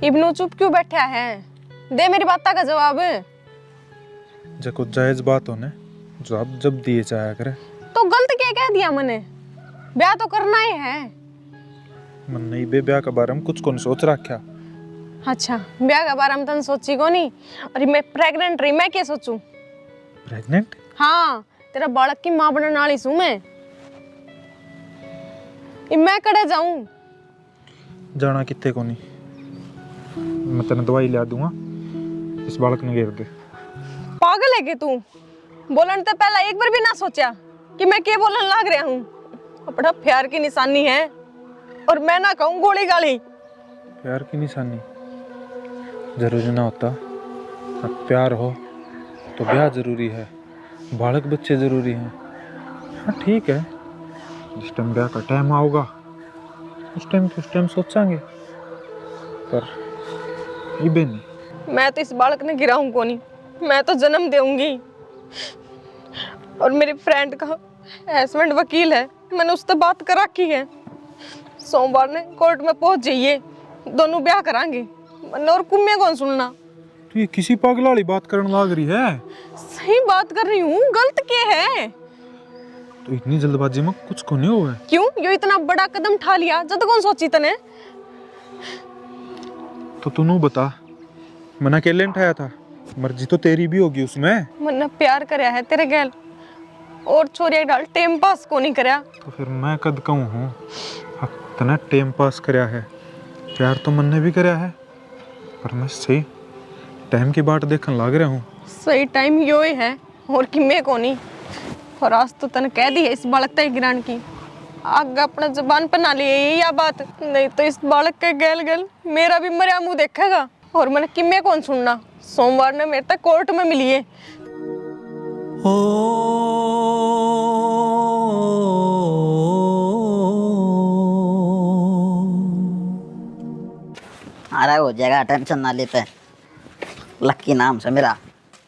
इब्नू चुप क्यों बैठा है? दे मेरी बात का जवाब। जो कुछ जायज बात हो ने जवाब जब दिए जाया करे। तो गलत क्या कह दिया मैंने? ब्याह तो करना ही है। मन नहीं बे ब्याह के बारे में कुछ कौन सोच रखा। अच्छा, ब्याह के बारे में तन सोची को नहीं। और मैं प्रेग्नेंट रही, मैं क्या सोचूं? प्रेग्नेंट? हाँ, तेरा बालक की माँ बनने वाली हूँ मैं कड़े जाऊं? जाना कितने को नहीं, मैं तेने दवाई ला दूंगा, इस बालक ने घेर दे। पागल है कि तू? बोलने तो पहला एक बार भी ना सोचा कि मैं क्या बोलने लग रहा हूँ। अपना प्यार की निशानी है और मैं ना कहूँ गोली गाली। प्यार की निशानी जरूरी ना होता। अब प्यार हो तो ब्याह जरूरी है, बालक बच्चे जरूरी हैं। हाँ ठीक है, जिस टाइम ब्याह का टाइम आओगा उस टाइम सोचांगे, पर इबे नहीं। मैं तो इस बालक ने गिराऊं को नहीं, मैं तो जन्म दूंगी। और मेरी फ्रेंड का हस्बैंड वकील है, मैंने उससे बात कर रखी है। सोमवार ने कोर्ट में पहुंच जाइए, दोनों ब्याह करांगे। और कुम्मे कौन सुनना? तू ये किसी पागल वाली बात करने लग रही है? सही बात कर रही हूँ, गलत क्या है? तो इतनी जल्दबाजी में कुछ को नहीं हुआ है। क्यों यो इतना बड़ा कदम उठा लिया? जब कौन सोची तने? तो तू बता, मना अकेले उठाया था, मर्जी तो तेरी भी होगी उसमें। मैंने प्यार करया है तेरे गैल, और छोरिया डाल टाइम पास को नहीं करया। तो फिर मैं कद कहूँ हूँ तने टाइम पास करया है, प्यार तो मन ने भी करया है, पर मैं सही टाइम की बाट देखने लग रहा हूँ। सही टाइम यो ही है और कि मैं को नहीं। और आज तो तने कह दी है इस बालक तय गिरान की, आगे अपना जबान पर ना लिए या बात, नहीं तो इस बालक के गैल गैल मेरा भी मरिया मुंह देखेगा। और मैंने किम्मे कौन सुनना? सोमवार ने मेरे तक कोर्ट में मिली है। अरे हो जाएगा, टेंशन ना लेते। लक्की नाम से मेरा,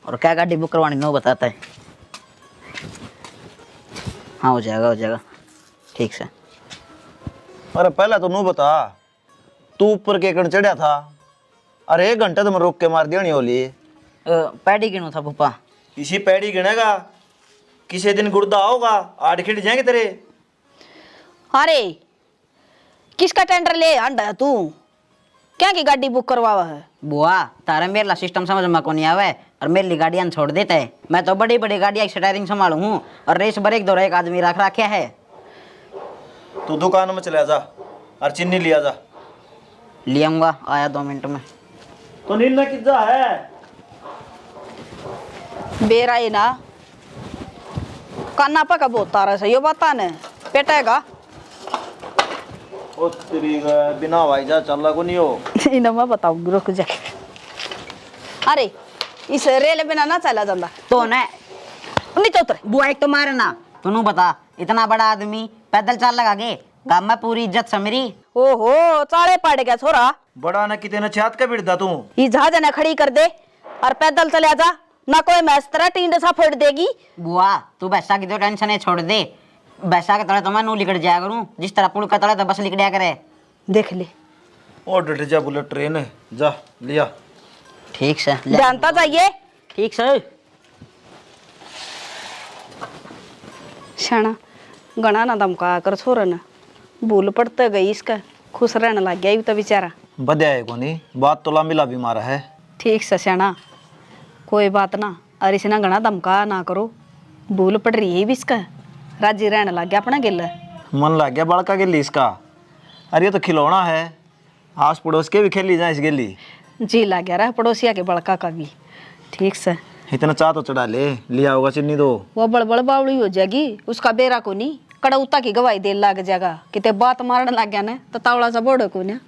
और क्या गाड़ी बुक करवानी नो बताता है। हाँ हो जाएगा ठीक से। अरे पहला तो नू बता, तू ऊपर के कण चढ़ा था? अरे 1 घंटा तो मैं रोक के मार दिया नहीं होली। पैडी गिनू था पप्पा। इसी पैड़ी गिनेगा, किसी दिन गुर्दा होगा, 8 खिट जाएंगे तेरे। अरे किसका टेंडर ले अंडा तू? क्या की गाड़ी बुक करवावा है? बुआ तारा मेरा सिस्टम समझ में को नहीं आवे और मेरी गाड़ियां छोड़ देते है। मैं तो बड़ी बड़ी गाड़ियां स्टायरिंग संभालू हूँ और रेस ब्रेक दौरा एक आदमी रख रखा है। तू दुकान में चला जा और चीनी लिया जा। ले आऊंगा, आया 2 मिनट में। तो नीला कितना है? बेरा ही ना काना पका बहुत तारा से यो बता ने पेटेगा। ओ तेरी बिना भाई जा चल को नहीं हो। इन्हें मैं बताऊँ, रुक जा। अरे इस रेल बिना ना चला जाता तो ने नहीं तो उतर बुआ एक तो मारे ना। तू बता, इतना बड़ा आदमी पैदल चल लगा के गाँव में पूरी इज्जत से मेरी। ओहो चाले पड़ गया छोरा। बड़ा ना कितने छात का बिरदा तू। ये जहाज ने खड़ी कर दे और पैदल चले जा, ना कोई मैस तरह टींड सा फोड़ देगी। बुआ तू बैसा की तो टेंशन है, छोड़ दे। बैसा के तले तो मैं नू लिकड़ जाया करूं, जिस तरह पुल का तले तो बस लिकड़िया करे। देख ले ओ डट जा, बुलेट ट्रेन है, जा लिया। ठीक से जानता चाहिए। ठीक से शाना गणा ना धमका कर छोरा ना भूल पड़ते गई इसका, खुश रहने लग गया तो बेचारा। बदया है को नहीं, बात तो लामिला भी मारा है। ठीक से शाना कोई बात ना, और इसे ना गणा धमका ना करो, भूल पड़ रही है भी इसका, राजी रहने लग गया अपना गिल। मन लग गया बड़का गिल्ली इसका। अरे ये तो खिलौना है, आस पड़ोस के भी खेली जाए इस गिल्ली। जी लग गया रहा पड़ोसिया के बड़का का भी। ठीक से इतना चाह तो चढ़ा ले, लिया होगा चीनी दो। वो बड़बड़ बावड़ी हो जाएगी, उसका बेरा को नहीं कड़ौता की गवाही दे लग जाएगा। किते बात मारने लग गया ना तो तावड़ा सा बोड़ो को ना।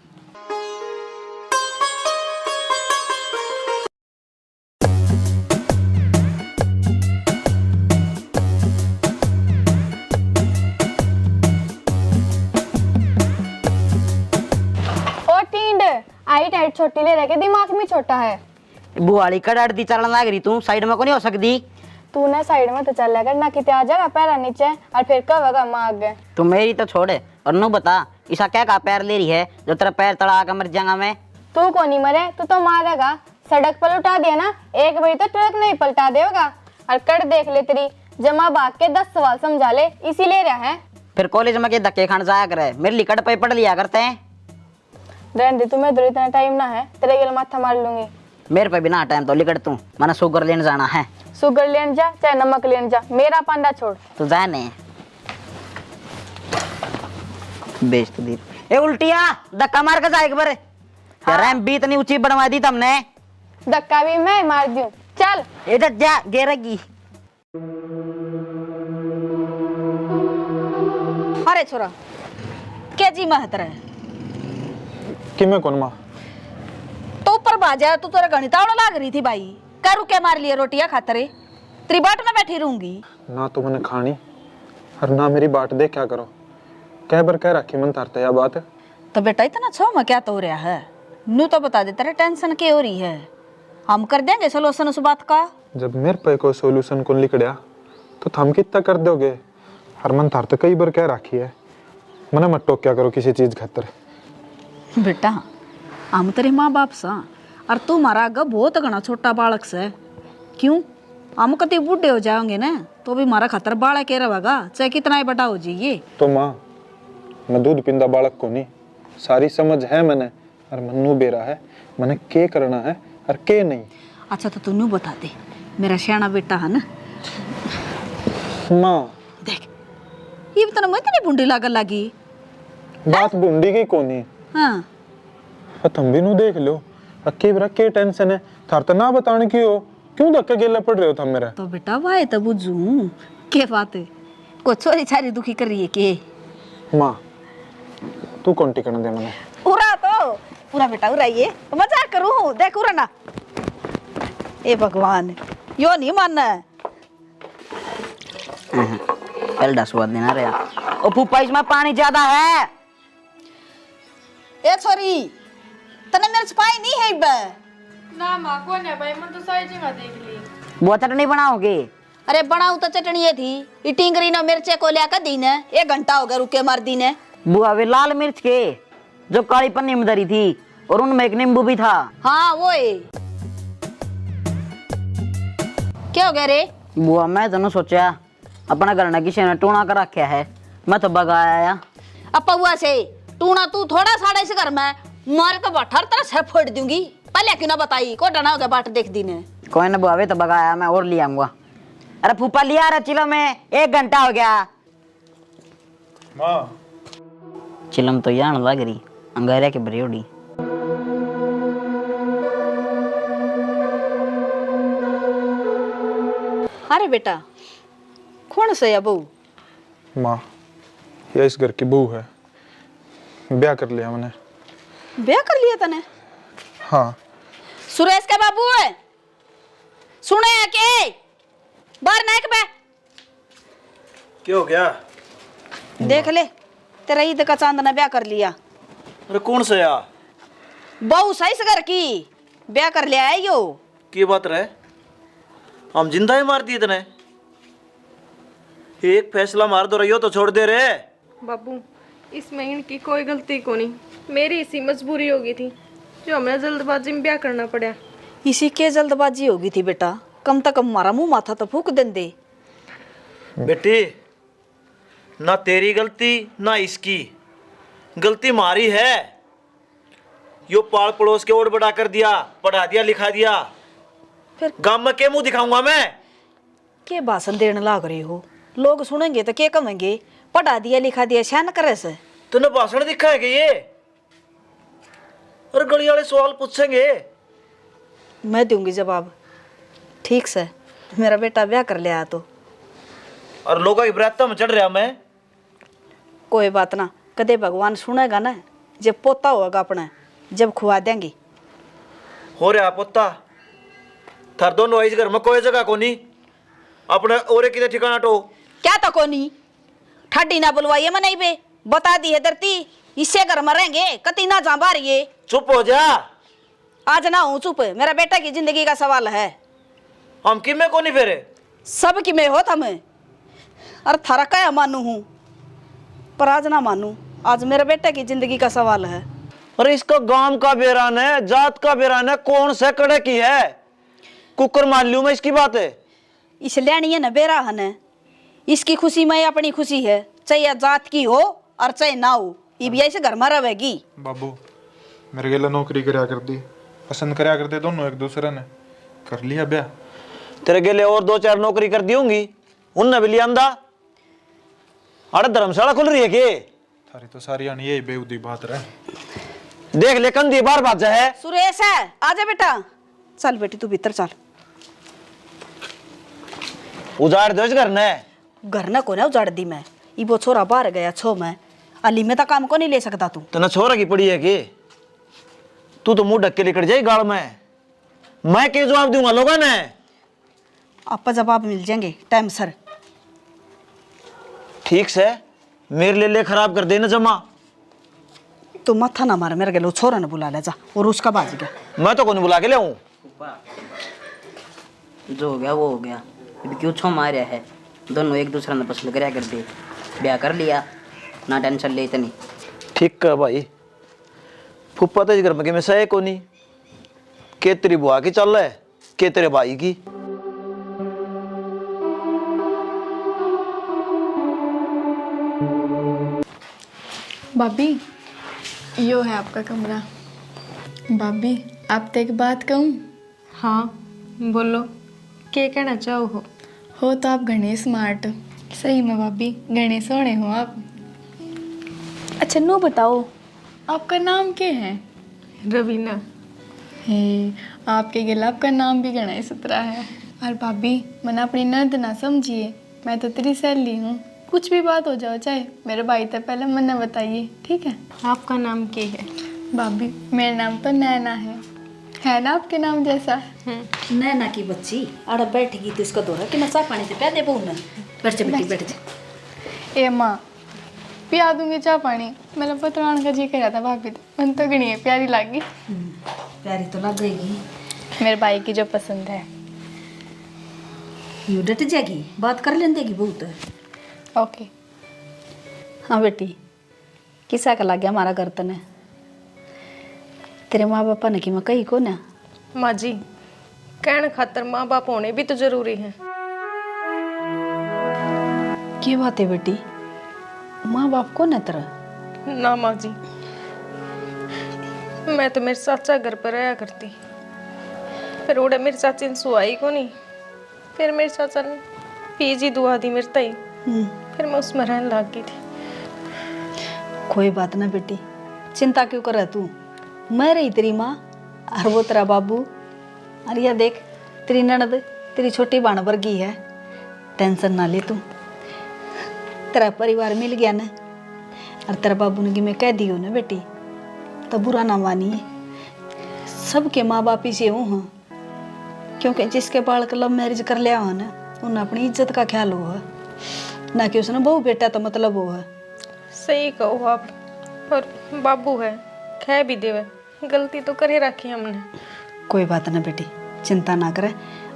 हाइट हाइट छोटी ले रखे, दिमाग में छोटा है। बुआली कड़ाड़ दी चलन लाग रही तू, साइड में को नहीं हो सकती। तू ना साइड में तो चल लेगा ना, किते आ जाएगा पैर नीचे और फिर कब होगा मांग। तू मेरी तो छोड़े और नु बता, ईसा क्या का पैर ले रही है जो तेरा पैर तड़ा आकर मर जाऊंगा मैं? तू को नहीं मरे, तू तो मारेगा। सड़क पर उठा दिया ना, एक बारी तो ट्रक नहीं पलटा देगा। और कर देख ले तेरी, जमा भाग के 10 सवाल समझा ले, इसीलिए रहा है। फिर कॉलेज में के धक्के खान जाया करे, मेरे लिकट पे पढ़ लिया करते हैं। रहने दे, तुम्हें इधर इतना टाइम ना है, तेरे गल माथा मार लूंगी। मेरे पे बिना टाइम तो लिकट तू, मैंने शुगर लेने जाना है। शुगर लेने जा चाहे नमक लेने जा, मेरा पांडा छोड़। तू जाने बेच तो दी। ए उल्टिया धक्का मार के जाए एक बार। यार रैंप भी इतनी ऊंची बनवा दी तुमने। धक्का भी मैं मार दूं, चल। इधर जा गिरेगी। अरे छोरा क्या जी महतर है कि मैं कौन माँ? तो ऊपर बाजा तू तेरा गणितावड़ा लाग रही थी भाई। कर रुके मार लिए रोटियां खातरे तेरी बाट में बैठी रहूंगी ना तो मैंने खानी और ना मेरी बाट दे क्या करो। कह बार कह रखी मन तारते या बात। तो बेटा इतना छो में क्या तो हो रहा है नू तो बता दे तेरे टेंशन क्या हो रही है। हम कर देंगे सोल्यूशन उस बात का। जब मेरे पे कोई सोल्यूशन को लिखड़िया तो थम कितना कर दोगे। हर मन तारते कई बार कह रखी है मना मत टोक क्या करो किसी चीज खातर। बेटा हम तेरे माँ बाप सा और तू हमारा आगे बहुत घना छोटा बालक से क्यों हम कभी बूढ़े हो जाओगे ना तो भी हमारा खतर बालक के रहेगा चाहे कितना ही बड़ा हो जाइए। तो माँ मैं दूध पिंदा बालक को नहीं सारी समझ है मैंने और मन्नू बेरा है मैंने के करना है और के नहीं। अच्छा तो तू बता दे मेरा सियाना बेटा है ना। माँ देख ये भी तो इतनी बूंदी लागल लगी। बात बूंदी की कोनी। हाँ तुम भी नू देख लो अक्की बरा के टेंशन है थार तो ना बताने की हो क्यों धक्के गेले पड़ रहे हो तुम मेरा। तो बेटा वाह तो बुझू के बात है को छोरी छारी दुखी कर रही है के। माँ तू कौन टिकन दे मैंने। उरा तो पूरा बेटा उरा ये तो मजाक करूं देख उरा ना। ए भगवान यो नहीं मानना है। एल्डा स्वाद देना रे ओ फूफा इसमें पानी ज्यादा है। ए छोरी तने मेरे छपाई नहीं है बे। ना माँ कौन है भाई, मैं तो सारी जगह देख ली। वो चटनी बनाओगे। अरे बनाऊ तो चटनी ये थी ये टिंगरी ना मिर्चे को लिया कर दी ने 1 घंटा हो गया रुके मार दी ने। बुआ वे लाल मिर्च के जो काली पन्नी में धरी थी और उनमें एक नींबू भी था। हाँ वो है। क्या हो गया रे? बुआ मैं तो सोचा अपना घर ना किसी ने टूणा कर रखा है मैं तो बगाया आया। अब पौआ से टूना तू थोड़ा साड़ा इस घर में मार के बठर तरह से फोड़ दूंगी। पहले क्यों ना बताई को डना हो गया बाट देख दी ने। कोई ना बुआ वे तो बगाया मैं और लिया आऊंगा। अरे फूफा लिया रहा चिलो में 1 घंटा हो गया। माँ चिलम तो यान लग रही अंगारिया के बरियोड़ी। अरे बेटा कौन से है बहू? माँ ये इस घर की बहू है ब्याह कर लिया मैंने। ब्याह कर लिया तने? हाँ सुरेश का बाबू है सुने है के बाहर नाक बे। क्या हो गया? देख ले तेरा ईद का चांद ने ब्याह कर लिया। अरे कौन से या? बहू सही से घर की ब्याह कर लिया है यो। की बात रहे? हम जिंदा ही मार दिए तने। एक फैसला मार दो रही तो छोड़ दे रे। बाबू इसमें इनकी कोई गलती को नहीं, मेरी इसी मजबूरी होगी थी जो हमें जल्दबाजी में ब्याह करना पड़ा। इसी के जल्दबाजी होगी थी बेटा, कम तक हमारा मुंह माथा तो फूक दें दे। बेटी ना तेरी गलती ना इसकी गलती मारी है। यो पाल पड़ोस के और बड़ा कर दिया, पढ़ा दिया लिखा दिया। फिर गांव में के मुंह दिखाऊंगा मैं? के भाषण देने लाग रहे हो? लोग सुनेंगे तो क्या कहेंगे? पढ़ा दिया लिखा दिया शान करे से। तूने भाषण दिखा है कि ये? और गली वाले सवाल पूछेंगे। मैं दूंगी जवाब। ठीक से मेरा बेटा ब्याह कर लिया तो। और लोगों की बरात में चढ़ रहा मैं। कोई बात ना, कदे भगवान सुनेगा ना जब पोता होगा अपना, जब खुआ देंगे। हो रहा पोता थार दोनों इस घर में कोई जगह को नहीं अपने और किधर ठिकाना टो। क्या तो कोनी ठाडी ना बुलवाइए मनाई बे बता दी है धरती इससे घर में रहेंगे कति ना जा बारिए। चुप हो जा। आज ना हूँ चुप, मेरा बेटा की जिंदगी का सवाल है। हम कि में को नहीं फेरे सब की मैं हो था मैं और थारा क्या मानू हूँ पर आज ना मानू। आज मेरे बेटे की जिंदगी का सवाल है। अरे इसका गांव का बेरान है, जात का बेरान है, कौन से कड़े की है, कुकर मान लूं मैं इसकी बात है। इस लेनी है ना बेराहन है, इसकी खुशी में अपनी खुशी है, चाहे जात की हो और चाहे ना हो, ये भी ऐसे घर में रहेगी। बाबू मेरे गेला नौकरी करया कर दी, पसंद करया करते दोनों एक दूसरे ने, कर लिया ब्याह। तेरे गेले और 2-4 नौकरी कर दी होंगी, उनने भी लिया आंदा। अरे धर्मशाला खुल रही है के? थारी तो सारी आनी यही बेउदी बात रहे। देख ले कंधी बार बात है। सुरेश है, आजा बेटा, चल बेटी तू भीतर चल। उजाड़ दो इस घर ने। घर न को ना उजाड़ दी मैं, इबो छोरा बाहर गया छो मैं, अली में तो काम को नहीं ले सकता तू। तना छोरा की पड़ी है कि तू तो मुंह ढक के लेकर जाए गाड़ में, मैं क्या जवाब दूंगा लोगों ने? आपका जवाब मिल जाएंगे टाइम सर। ठीक से मेरे लिए खराब कर देना जमा। तू मत्था ना मार, मेरे गलो छोरा ने बुला ले जा, और उसका बाज गया। मैं तो कौन बुला के ले आऊं? जो हो गया वो हो गया, अभी क्यों छो मारे है, दोनों एक दूसरे ने पसंद करया कर दे, ब्याह कर लिया, ना टेंशन ले इतनी। ठीक है भाई, फुप्पा तो इस घर में कि मैं सहे को नहीं, के तेरी बुआ की चल रहा है, के तेरे भाई की। भाभी यो है आपका कमरा। भाभी आप एक बात कहूँ? हाँ बोलो, क्या कहना चाहो हो तो आप घने स्मार्ट, सही में भाभी घने सोने हो आप। अच्छा नो बताओ, आपका नाम क्या है? रवीना। हे आपके गिला आपका नाम भी घना ही सुथरा है। और भाभी मन अपनी नंद ना समझिए, मैं तो तेरी सहेली हूँ, कुछ भी बात हो जाओ चाहे मेरे भाई तक पहले मन बताइए, ठीक है? आपका नाम क्या है? भाभी मेरा नाम तो नैना है ना आपके नाम जैसा? नैना की बच्ची आड़ा बैठेगी तो इसका दौरा कि मैं चाय पानी से प्या दे बहु ना। बैठ जा बेटी बैठ जा। ए माँ पिया दूंगी चाय पानी, मेरा पतरान का जी कह था भाभी, तो मन तो गणी है प्यारी लागी। प्यारी तो लग जाएगी, मेरे भाई की जो पसंद है। यू डट जाएगी, बात कर लेने देगी बहुत। ओके। हाँ बेटी, किसा का लग गया हमारा घर तने? तेरे माँ बापा ने कि मैं कही को ना? माँ जी, कहने खातर माँ बाप होने भी तो जरूरी है। क्या बात है बेटी, माँ बाप को न तेरा? ना माँ जी, मैं तो मेरे चाचा घर पर रहा करती, फिर उड़े मेरे चाची ने सुहाई को नहीं, फिर मेरे चाचा ने पीजी दुआ दी मेरे तई, फिर मैं उसमें रहने लग गई थी। कोई बात ना बेटी, चिंता क्यों कर तू, मैं रही तेरी माँ और वो तेरा बाबू। और यह देख तेरी ननद तेरी छोटी बाण वर्गी है, टेंशन ना ले तू, तेरा परिवार मिल गया ना। और तेरा बाबू ने कि मैं कह दियो ना बेटी, तो बुरा ना मानिए, सबके माँ बाप ही से हूँ, क्योंकि जिसके बालक लव मैरिज कर लिया हो ना, उन्हें अपनी इज्जत का ख्याल हो है, ना कि उसने बहू बेटा तो मतलब हो है। सही कहो आप, और बाबू है कह भी देवे, गलती तो करे रखी हमने। कोई बात ना बेटी, चिंता ना करे,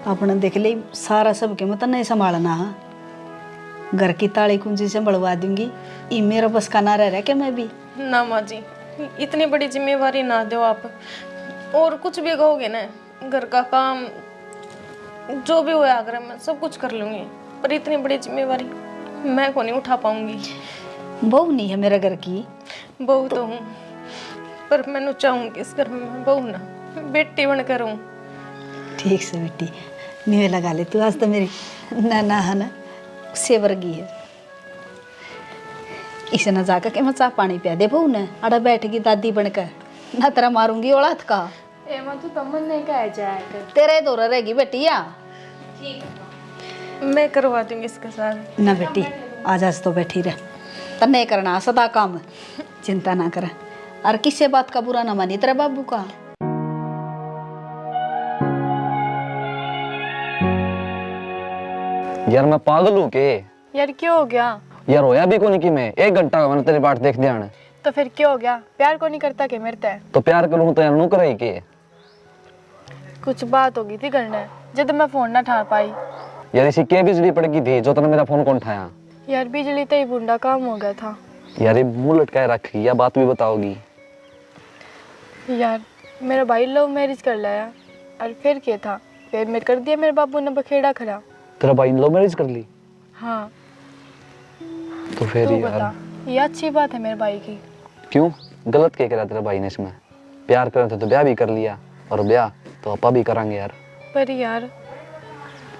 अपने देख ले सारा सबके मत नहीं संभालना है, घर की ताली कुंजी संभलवा दूंगी, ये मेरा बस का ना रह कि मैं भी। ना माँ जी, इतनी बड़ी जिम्मेवारी ना दो आप, और कुछ भी कहोगे ना, घर का काम जो भी हुआ अगर मैं सब कुछ कर लूँगी, पर इतनी बड़ी जिम्मेवारी मैं को नहीं उठा पाऊंगी। बहू नहीं है मेरे घर की? बहू तो हूँ, पर मैं चाहूँगी इस घर में मैं बहू ना बेटी बनकर हूँ। ठीक से बेटी, न्यू लगा ले तू, आज तो मेरी नाना है ना से वर्गी है, इसे न जाकर के मैं चाय पानी पिया दे बहू ने, अड़ा बैठेगी दादी बनकर, ना तेरा मारूंगी औलाद का। एमा तू तमन नहीं कह जाएगा, तेरे दौरा रहेगी बेटी या? मैं करवा दूंगी इसके साथ। ना बेटी, आज आज तो बैठी रह, तन्ने करना सदा काम, चिंता ना कर, और किसी बात का बुरा ना मानी तेरे बाबू का। यार मैं पागल हूँ के? यार क्यों हो गया? यार होया भी को नहीं कि मैं 1 घंटा मैंने तेरी बाट देख दिया। तो फिर क्यों हो गया? प्यार को नहीं करता के मेरे ते? तो प्यार करूँ तो यार नू करे के? कुछ बात हो गई थी करने, जब मैं फोन ना उठा पाई। यार इसी के बिजली पड़ गई थी जो तूने मेरा फोन कौन उठाया? यार बिजली तो ही बुंडा काम हो गया था। यार ये मुंह लटकाए रखी, या बात भी बताओगी? यार मेरा भाई लव मैरिज कर लाया और फिर क्या था, फिर मैं कर दिया मेरे बाबू ने बखेड़ा खड़ा। तेरा भाई लव मैरिज कर ली? हाँ तो फिर तू यार बता, ये अच्छी बात है मेरे भाई की? क्यों, गलत क्या करा तेरे भाई ने इसमें? प्यार करे थे तो ब्याह भी कर लिया, और ब्याह तो अपा भी करांगे यार। पर यार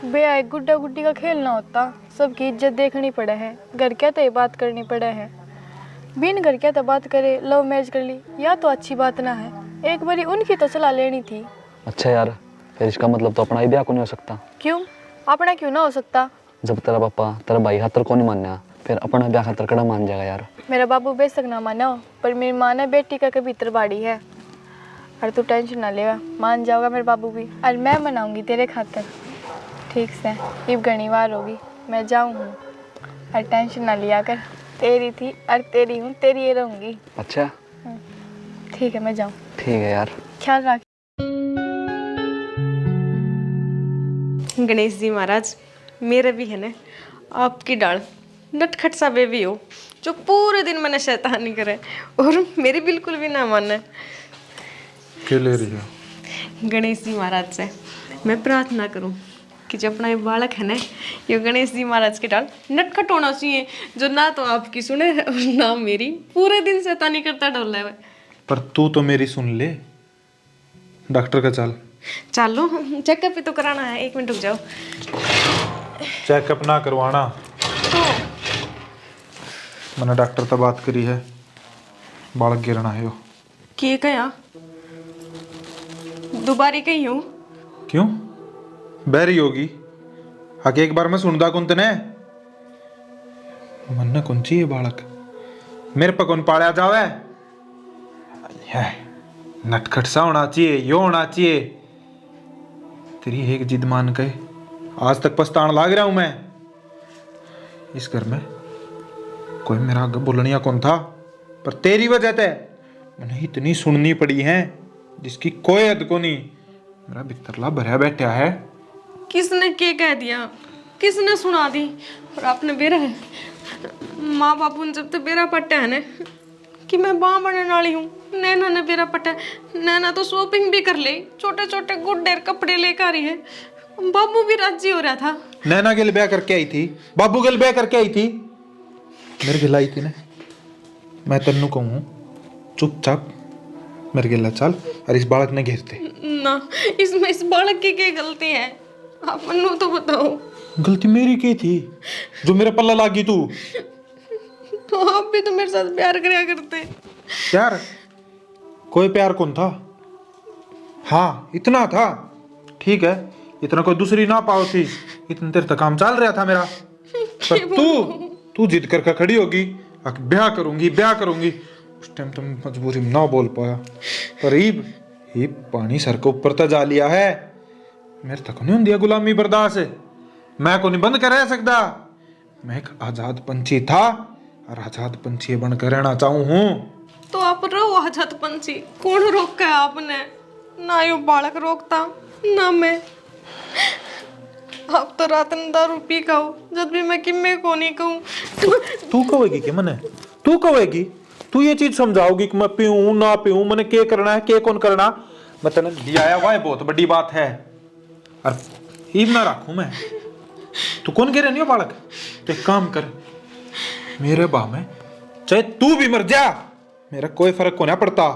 ब्याह एक गुड्डा गुड्डी का खेल ना होता, सबकी इज्जत देखनी पड़े है, घर क्या तो ये बात करनी पड़े है। बिन घर क्या तो बात करे लव मैरिज कर ली, या तो अच्छी बात ना है, एक बारी उनकी तो सलाह लेनी थी। अच्छा यार, फिर इसका मतलब तो अपना ही ब्याह को नहीं हो सकता? क्यों, अपना क्यों ना हो सकता? जब तेरा पापा तेरा भाई खातर को नहीं मानना, फिर अपना ब्याह खातर कड़ा मान जाएगा यार। मेरा बाबू बेशक ना माना हो, पर मेरी माँ ने बेटी का कभी बाड़ी है, और तू टेंशन ना लेगा, मान जाओगा मेरे बाबू भी, और मैं मनाऊंगी तेरे खातर। ठीक से इब घनी बार होगी मैं जाऊँ हूँ, और टेंशन ना लिया कर, तेरी थी और तेरी हूँ, तेरी ये रहूँगी। अच्छा ठीक है मैं जाऊँ। ठीक है यार। ख्याल रख। गणेश जी महाराज, मेरा भी है ना आपकी डाल नटखट सा बेबी हो, जो पूरे दिन मैंने शैतानी करे और मेरी बिल्कुल भी ना माने। क्या ले रही हो? गणेश जी महाराज से मैं प्रार्थना करूं कि जो अपना ये बालक है ना, ये गणेश जी महाराज के डाल नटखट होना चाहिए, जो ना तो आपकी सुने और ना मेरी, पूरे दिन शैतानी करता डोला है। पर तू तो मेरी सुन ले, डॉक्टर का चल। चलो चेकअप भी तो कराना है, 1 मिनट रुक जाओ। चेकअप ना करवाना, मैंने डॉक्टर से बात करी है, बालक गिरना है। के कया दोबारी कही हूँ? क्यों बैरी होगी? आगे एक बार मैं सुनदा कौन तने मन कौन चाहिए बालक, मेरे पर कौन पाड़ा जावे? नटखट सा होना चाहिए, यो होना चाहिए। तेरी एक जिद मान के आज तक पछतान लाग रहा हूं मैं। इस घर में कोई मेरा आगे बोलनिया कौन था, पर तेरी वजह से मैंने इतनी सुननी पड़ी है जिसकी कोई हद को नहीं। मेरा बिस्तरला भरा बैठा है। किसने के कह दिया, किसने सुना दी? और आपने बेरा है माँ बापू ने जब तक बेरा पट्टा है ना कि मैं बाँ बनने वाली हूँ, नैना ने बेरा पट्टा, नैना तो शॉपिंग भी कर ले, छोटे छोटे गुड्डे कपड़े लेकर आ रही है, बाबू भी राजी हो रहा था। नैना गिल ब्याह करके आई थी, बाबू गिल ब्याह करके आई थी, मेरे गिल आई थी ना। मैं तेनू कहूँ चुपचाप मेरे गिला चल, और इस बालक ने घेरते ना, इसमें इस बालक की क्या गलती है, आप मन्नू तो बताओ। गलती मेरी की थी जो मेरे पल्ला लागी तू? तो आप भी तो मेरे साथ प्यार कराया करते। प्यार? कोई प्यार कौन था? हाँ इतना था, ठीक है, इतना कोई दूसरी ना पाओ थी, इतना देर तक काम चल रहा था मेरा। पर तू जिद करके खड़ी होगी, ब्याह करूंगी ब्याह करूंगी, उस टाइम तुम मजबूरी में ना बोल पाया। पर ईब पानी सर के ऊपर तक जा लिया है, मेरे तक नहीं होंगी गुलामी बर्दाश्त, मैं को नहीं बंद कर रह सकता। मैं एक आजाद पंछी था और आजाद पंछी बनकर रहना चाहूं हूं। तो आप रहो आजाद पंछी, कौन रोका है आपने? ना यो बालक रोकता ना मैं। आप तो रात में दारू पी खाओ, जब भी मैं किम्मे को नहीं कहूँ। तू कहेगी कि मने, तू कहेगी, तू ये चीज समझाओगी कि मैं पीऊं ना पीऊं, मैंने के करना है के कौन करना? मैं तेने लिया आया हुआ है, बहुत बड़ी बात है, और ईब ना रखूं मैं। तू कौन कह रही हो बालक? तो एक काम कर, मेरे बाह में चाहे तू भी मर जा, मेरा कोई फर्क को ना पड़ता,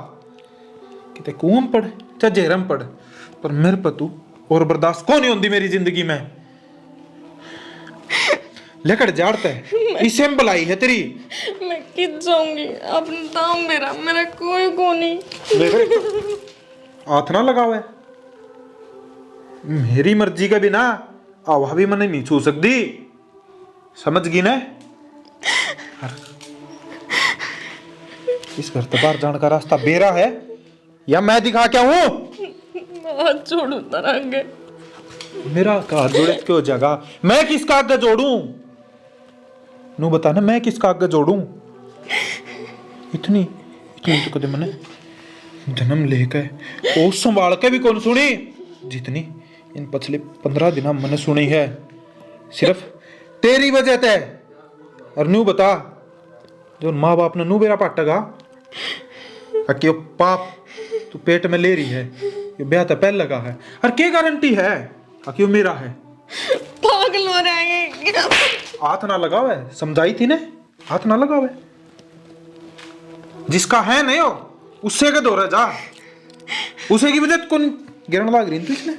कि कुआं पड़ चाहे जेरम पड़, पर मेरे पर तू और बर्दाश्त को नहीं होती मेरी जिंदगी में। लेकर जाड़ता है, इसे में भलाई है तेरी। मैं कित जाऊंगी, अपना दाम मेरा कोई को नहीं। हाथ ना लगावे, मेरी मर्जी के बिना आवा भी मैंने नहीं छू सकती, समझ गई ना? इस घर से बाहर जाने का रास्ता बेरा है या मैं दिखा क्या हूं? हाथ छोड़ू तरंगे, मेरा हाथ जोड़े क्यों जगह? मैं किसका आगे जोड़ूं? नू बता ना, मैं किसका आगे जोड़ूं? इतनी तो कदे मैंने जन्म लेकर और संभाल के भी कौन सुनी जितनी इन पिछले 15 दिन मैंने सुनी है, सिर्फ तेरी वजह से। और नू बता, जो माँ बाप ने नू बेरा पाटेगा कि पाप तू पेट में ले रही है, ये ब्याह तो पहले लगा है। और क्या गारंटी है क्यों मेरा है? पागल हो रहे हैं। हाथ ना लगावे, समझाई थी ने, हाथ ना लगावे। जिसका है नहीं हो उससे के दौरा जा, उसे की वजह कौन गिरन लाग रही थी इसने।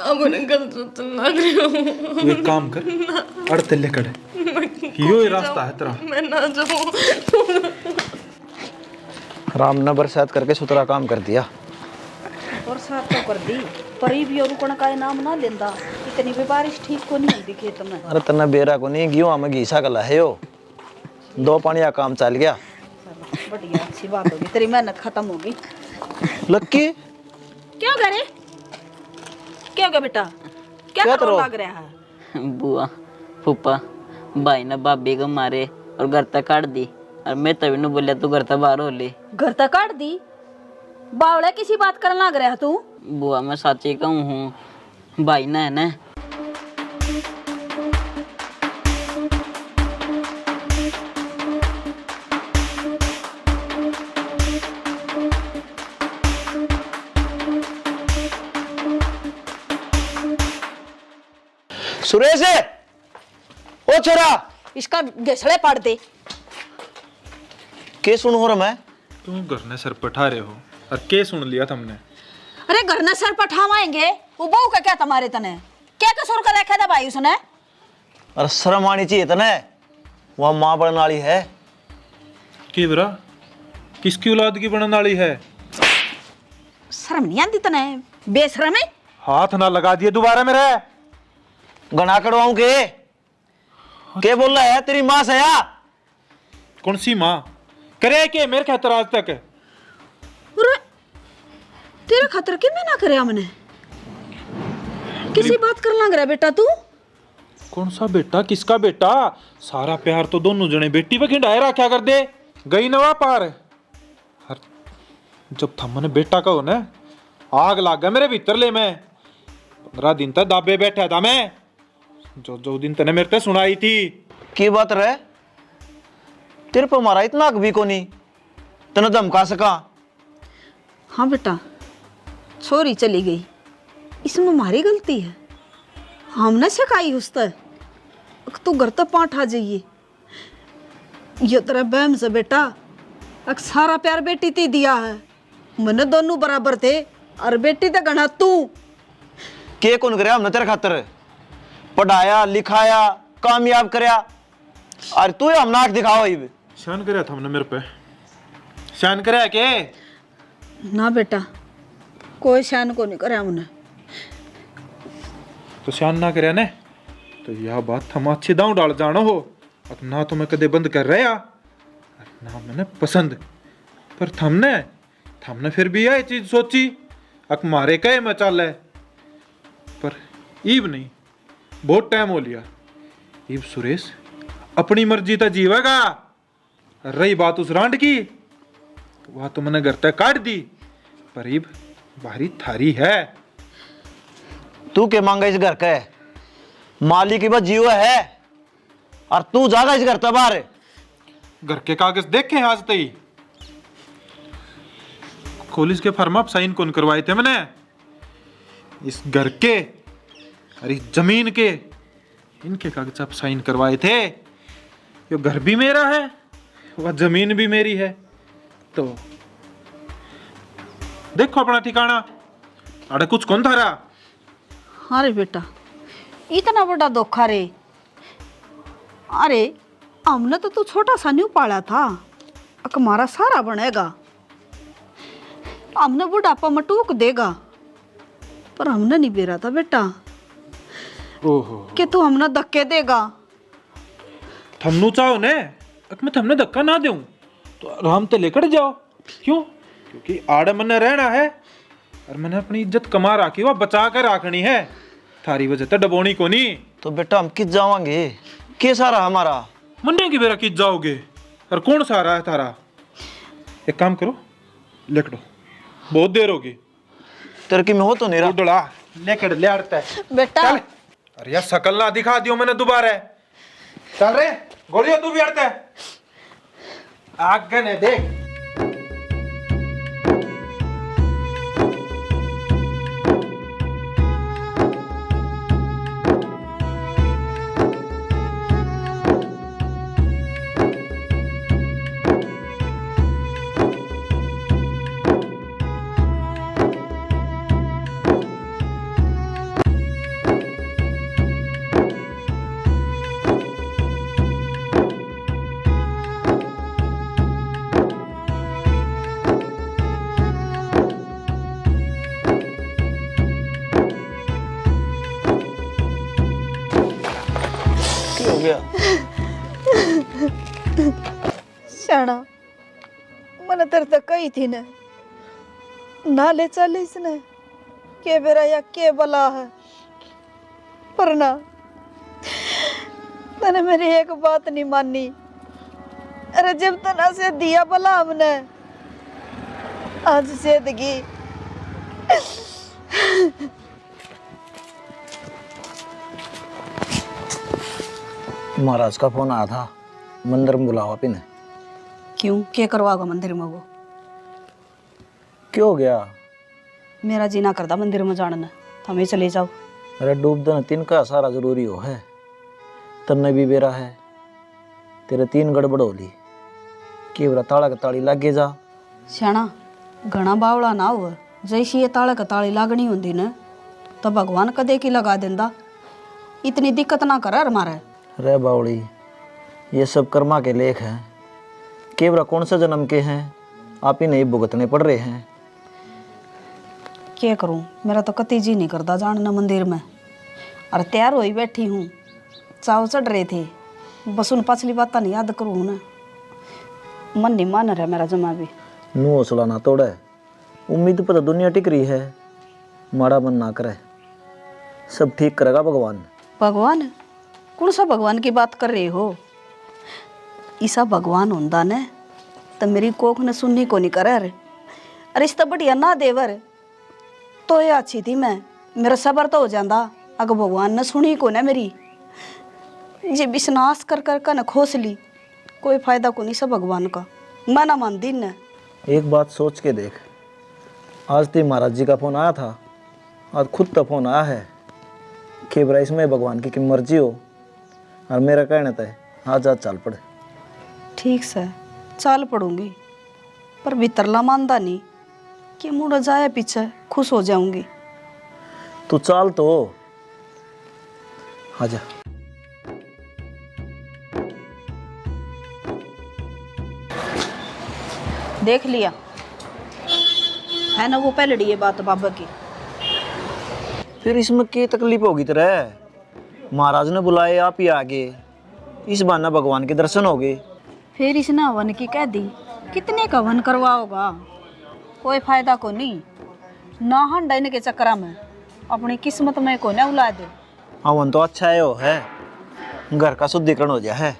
अब उन्हें गलत लग रही हूँ। तू एक काम कर, अड़ते लेकर यो ही रास्ता है तेरा। मैं ना जाऊँ। राम ने बरसात करके सुतरा काम कर दिया। और साथ तो कर दी, पर ये भी और रुकण का नाम ना लेंदा। इतनी भी बारिश ठीक को नहीं होती खेत में। अरे तना बेरा को नहीं गियो हमें घीसा गला है यो, 2 पानी का काम चल गया। बढ़िया, अच्छी बात होगी, तेरी मेहनत खत्म होगी। लक्की क्या करे? क्या क्या बेटा, क्या क्या करो करो? लग रहा है? बुआ फूफा भाई ने भाभी को मारे और घर तक काट दी, और मैं तभी ने बोलिया तू घर तक बाहर हो ले। घर तक काट दी? बावड़े किसी बात करने लग रहा है तू? बुआ मैं सच्ची कहूँ हूँ, भाई ने है ना। सुरेश ओ छोरा इसका घसड़े पाड़ दे। के सुन हो रहा मैं? तुम घर ने सर पठा रहे हो और के सुन लिया तुमने? अरे घर न सर पठावाएंगे, वो बहू का क्या तुम्हारे तने? क्या कसूर कर रखा था भाई उसने? अरे शर्म आनी चाहिए तने, वह माँ बनने वाली है। की बरा किसकी औलाद की बनने वाली है? शर्म नहीं आती तने? बेशरम है। हाथ ना लगा दिए दोबारा मेरे। गना कड़वाऊं के बोल रहा है? तेरी माँ से या कौन सी माँ करे के मेरे खातर आज तक? अरे तेरा खतर के मैं ना करे हमने। किसी बात कर लग रहा है बेटा तू? कौन सा बेटा, किसका बेटा? सारा प्यार तो दोनों जने बेटी पे खिंडाए रखा कर दे। गई नवा पार। हर जब थमने बेटा कहो ना, आग लाग गया मेरे भीतर ले। मैं 15 दिन तक दाबे बैठा था मैं, जो जो दिन तने मेरे ते सुनाई थी। की बात रहे? तेरे पे मारा इतना भी को नहीं, तने धमका सका? हाँ बेटा, छोरी चली गई, इसमें हमारी गलती है। हमने सिखाई उससे तू घर तक पाठ आ जाइए। ये तेरा बहम से बेटा, अक सारा प्यार बेटी ती दिया है। मैंने दोनों बराबर थे और बेटी तो गणा तू। के कौन करे हमने तेरे खातर? पढ़ाया लिखाया कामयाब करया, और तू हम नाक दिखाओ। शान करे था हमने मेरे पे, शान करे के? ना बेटा, कोई शान को नहीं करे हमने। तो शान ना करे ने तो यह बात हम अच्छे दांव डाल जानो हो। अब ना तो मैं कदे बंद कर रहा ना मैंने पसंद, पर थमने फिर भी यह चीज सोची अक मारे कहे मैं चल है। पर ईब नहीं, बहुत टाइम हो लिया। ईब सुरेश अपनी मर्जी तो जीवेगा। रही बात उस रांड की, वह तो मैंने घर तक काट दी, पर ईब बारी थारी है। तू के मांगा इस घर का है? मालिक की बात जीव है, और तू जागा इस घर बाहर। घर के कागज देखे आज तई? कॉलेज के फॉर्म आप साइन कौन करवाए थे मैंने? इस घर के और इस जमीन के, इनके कागज आप साइन करवाए थे। ये घर भी मेरा है, वह जमीन भी मेरी है। तो देखो अपना ठिकाना, अरे कुछ कौन था रहा? अरे बेटा, इतना बड़ा धोखा रे। अरे हमने तो तू छोटा सा न्यू पाला था, अक हमारा सारा बनेगा। हमने बुढ़ापा में टूक देगा, पर हमने नहीं बेरा था बेटा ओहो, कि तू हमने धक्के देगा। थमनू चाहो ने अक मैं थमने धक्का ना दूं तो आराम से लेकर जाओ। क्यों? क्योंकि आड़ मने रहना है और मैंने अपनी इज्जत कमा रखी, वह बचा कर रखनी है। थारी वजह तो डबोनी को नहीं। तो बेटा हम किस जावांगे? के सारा हमारा मन्ने की बेरा किस जाओगे? और कौन सारा है थारा? एक काम करो, लेकड़ो, बहुत देर होगी। तेरे की में हो तो नहीं रहा। उड़ला लेकड़ ले आड़ता है बेटा चल। अरे यार शकल ना दिखा दियो मैंने दोबारा। चल रे गोलियों, तू भी अड़ता है। आगे ने देख। गया। शाना मैंने तेरे तक कही थी ना, ना ले चल इसने के बेरा या के बला है, पर ना तने मेरी एक बात नहीं मानी। अरे जब तना से दिया भला हमने, आज से दगी। महाराज का फोन आया था, मंदिर में बुलावा पिने। क्यों, क्या करवाओगा मंदिर में वो? क्यों गया? मेरा जीना करता मंदिर में जाना, हमें चले जाओ। अरे डूब दन तीन का सारा जरूरी हो है, तन्ने भी बेरा है, तेरे तीन गड़बड़ होली, केवरा ताला का ताली लागे जा। श्याणा घना बावड़ा ना हो, जैसी ये ताला का ताली लागनी होंदी न तो भगवान कदे की लगा देंदा। इतनी दिक्कत ना कर हमारे। रे बावड़ी, ये सब कर्मा के लेख हैं, केवरा कौन सा जन्म के हैं, आप ही नहीं भुगतने पड़ रहे हैं। क्या करूं, मेरा तो कति जी नहीं करता जानना मंदिर में। और तैयार होई बैठी हूँ, चाव चढ़ रहे थे, बस उन पछली बात नहीं याद करूँ ना, मन नहीं मान रहा मेरा जमा भी। नू हौसला ना तोड़े, उम्मीद पर तो दुनिया टिक रही है, माड़ा मन ना करे, सब ठीक करेगा भगवान। भगवान? कौन सा भगवान की बात कर रहे हो? ईसा भगवान होंदा ने तो मेरी कोख ने सुननी को नहीं करे। अरे इस तो बढ़िया ना देवर तो ये अच्छी थी, मैं मेरा सबर तो हो जाता, अगर भगवान ने सुनी को ना मेरी, जे विश्वास कर कर का न खोस ली, कोई फायदा को नहीं सब भगवान का, मना मान दिन ने। एक बात सोच के देख, आज तो महाराज जी का फोन आया था, आज खुद तो फोन आया है कि भाई इसमें भगवान की मर्जी हो, और मेरा कहना था आज आज चल पड़े। ठीक से चाल पड़ूंगी, पर भीतरला मानदा नहीं कि मुड़ा जाए पीछे खुश हो जाऊंगी। तू चाल तो आजा। देख लिया है ना वो पहलड़ी ये बात बाबा की। फिर इसमें क्या तकलीफ होगी तेरे? महाराज ने बुलाए, आप ही आगे, इस बहाने भगवान के दर्शन हो गए। फिर इसने हवन की कह दी, कितने का हवन करवाओगा, कोई फायदा को नहीं ना। हंडन के चक्कर में अपनी किस्मत में को ना उला दे। हवन तो अच्छा है, घर का शुद्धिकरण हो जाए है।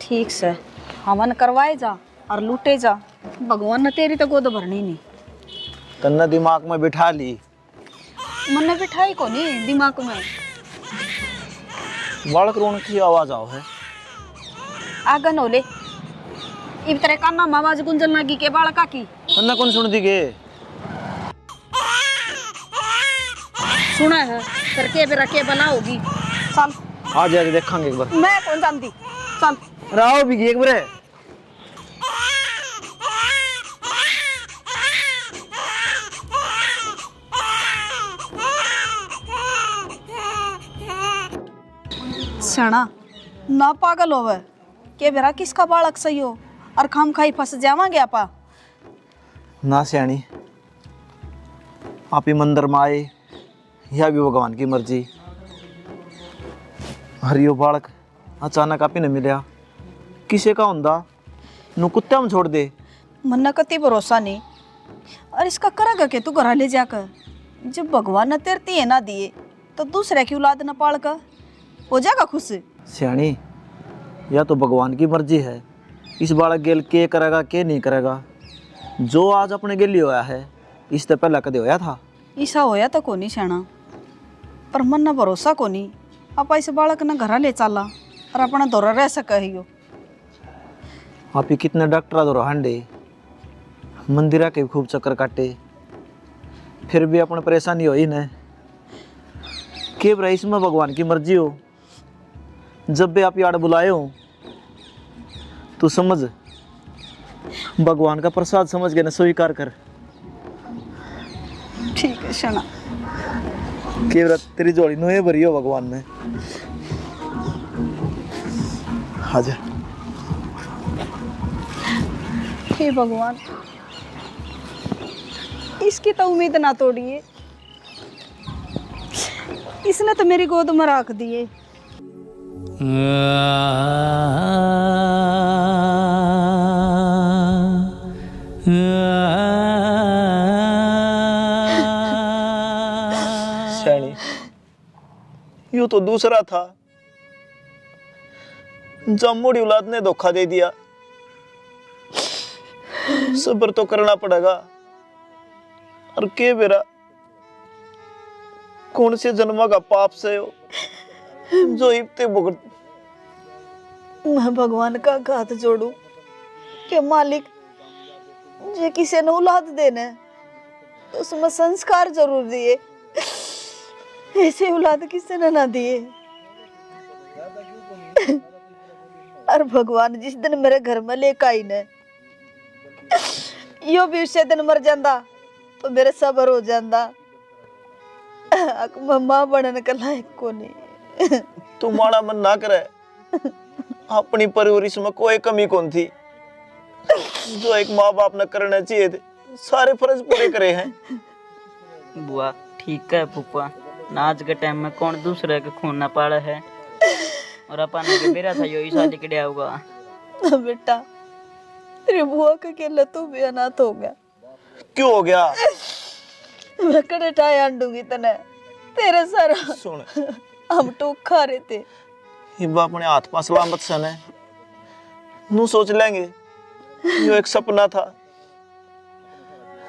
ठीक से हवन करवाए जा और लूटे जा, भगवान ने तेरी तो गोद भरनी नहीं। तन्ने दिमाग में बिठा ली, मन बिठाई को नहीं दिमाग में। बालक रोने की आवाज आओ है। आगन होले इब तेरे काना में आवाज गुंजन लगी के बालका की। तन्ने कौन सुन दी गे? सुना है करके बेरा के बना होगी। चल आ जाके देखेंगे एक बार। मैं कौन जानती, चल। राव भी एक बार। सना ना पागल होवे के बेरा किसका बालक सही हो और खाम खाई फंस जावांगे आपा। ना सियाणी, आप ही मंदिर में आए, यह भी भगवान की मर्जी। हरियो बालक अचानक आप ही ने मिलया, किसे का हुंदा नु कुत्ते में छोड़ दे। मन कति भरोसा नहीं, और इसका करेगा के तू घर ले जाकर। जब भगवान ने तेरती है ना दिए तो दूसरे की औलाद न पाल कर हो जाएगा खुश। सियाणी, या तो भगवान की मर्जी है, इस बालक गेल के करेगा के नहीं करेगा। जो आज अपने गेली होया है, इससे पहले कदे होया था? ईसा होया तो कोनी सेना, पर मन न भरोसा कोनी। आप इस बालक न घर ले चला और अपना दौरा रह सके हियो। आप ही कितने डॉक्टर दौरा हांडे, मंदिरा के खूब चक्कर काटे, फिर भी अपने परेशानी हो ही न के भाई इसमें भगवान की मर्जी हो। जब भी आप याद बुलाए हो तो समझ भगवान का प्रसाद समझ के न स्वीकार कर। ठीक है शना, केवल तेरी जोड़ी नुए भरी हो भगवान ने। आजा। हे भगवान, इसकी तो उम्मीद ना तोड़िए, इसने तो मेरी गोद में रख दिए। सैनी, यूं तो दूसरा था, जब मोड़ी औलाद ने धोखा दे दिया। सब्र तो करना पड़ेगा। और के बेरा कौन से जन्म का पाप से हो जो इब्ते भुगत। मैं भगवान का हाथ जोड़ू कि मालिक जे किसी ने औलाद देने तो उसमें संस्कार जरूर दिए, ऐसे औलाद किसी ने ना दिए। और भगवान जिस दिन मेरे घर में लेकर आई ने यो भी उसे दिन मर जाता तो मेरे सबर हो जाता। मां बनने का लायक को नहीं। तू माड़ा मन ना करे। अपनी परवरिश में कोई कमी कौन थी। जो एक माँ बाप ने करना चाहिए थे सारे फर्ज पूरे करे हैं। बुआ ठीक है फूफा, ना आज के टाइम में कौन दूसरे के खून ना पाड़ा है। और अपन के बेरा था यो शादी के लिया होगा। बेटा तेरी बुआ का अकेला तू भी अनाथ हो गया। क्यों हो गया? मैं कड़े टाई आंडूंगी तने तेरे सारा। सुन, हम टोक खा रहे थे। हिब्बा अपने हाथ पास सलामत सन है। नू सोच लेंगे यो एक सपना था।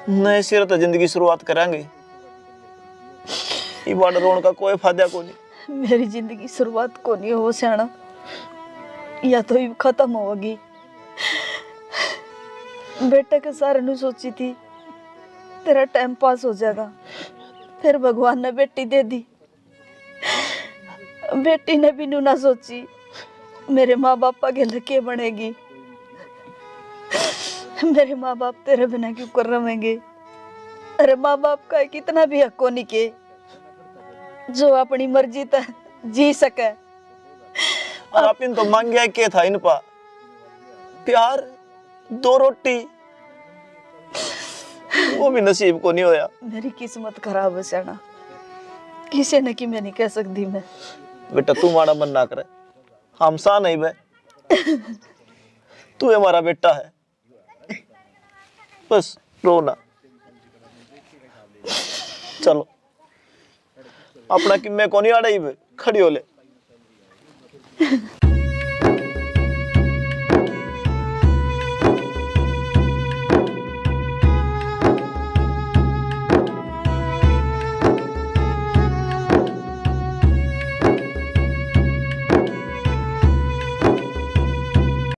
नए सिरे तो जिंदगी शुरुआत करेंगे। ये बाड़ रोन का कोई फायदा को नहीं। मेरी जिंदगी शुरुआत को नहीं हो सियाना, या तो ये खत्म होगी। बेटे के सारे नु सोची थी तेरा टाइम पास हो जाएगा, फिर भगवान ने बेटी दे दी। बेटी ने भी ना सोची मेरे माँ बाप के लके बनेगी। मेरे माँ बाप तेरे बिना क्यों कर रहेंगे। अरे माँ बाप का कितना भी हक नहीं के जो अपनी मर्जी तक जी सके। और आप इन तो मांगे क्या था इन पा? प्यार, 2 रोटी, वो भी नसीब को नहीं होया। मेरी किस्मत खराब है सियाना, किसी ने की मैं नहीं कह सकती। मैं बेटा तू माड़ा मन ना करे, हम सा नहीं बे। तू हमारा बेटा है, बस रो ना। चलो अपना कि मैं को नहीं आड़ा ही बे, खड़ी हो ले।